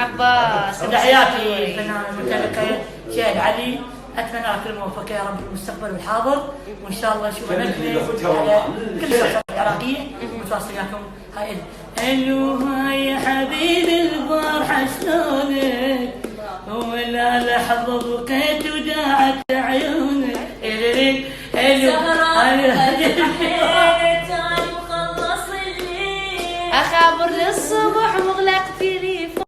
عباس. تحياتي الفنان المتلقي شاهد علي، اتمنى لك الموفقيه يا رب في المستقبل والحاضر، وان شاء الله نشوف نكمل على كل المسلسلات العراقيه متواصل وياكم. هاي الو يا حبيبي الفرحه شلونك، ولا لحظه بقيت وداعت عيونك. الو اخابر للصبح مغلق تليفونك.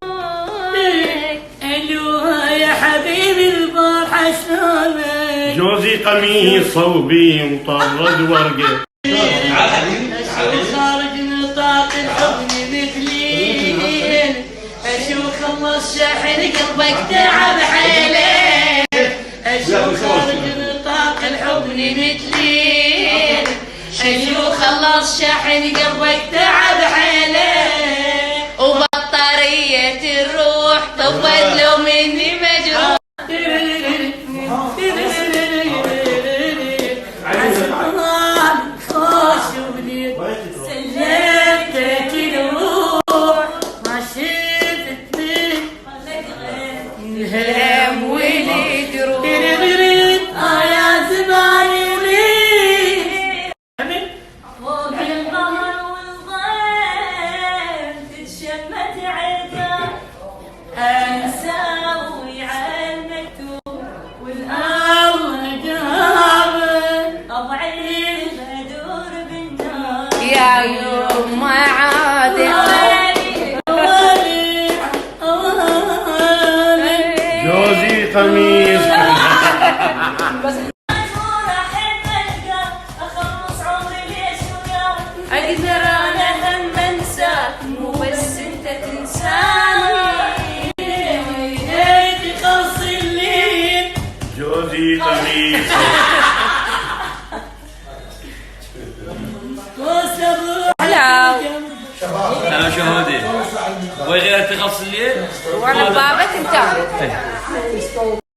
الو يا حبيبي الفرحه شلونك، جوزي قميص صوبي مطرد ورقه. اشوف خارج نطاق الحضن مثلي، اشوف خلص شاحن قلبك تعب حيلك. اشوف خارج نطاق الحضن مثلي، اشوف خلص شاحن قلبك تعب حيلك. وبطارية الروح طفت لو مني مجروح. سلمتك الروح ما شفت الهم ولي تروح. يا زمان يريد فوق القمر والظل تتشمت عرقه، انساوي على المكتوب الله جابر اضعي بدور بالنار. يا يوم ما عاد جوزي قميص اقدر انا هم انساك مو بس انت تنساني. ليت خلص الليل جوزي قميص وصبر لا انا شهودي وغير تخلص الليل وانا بابك انت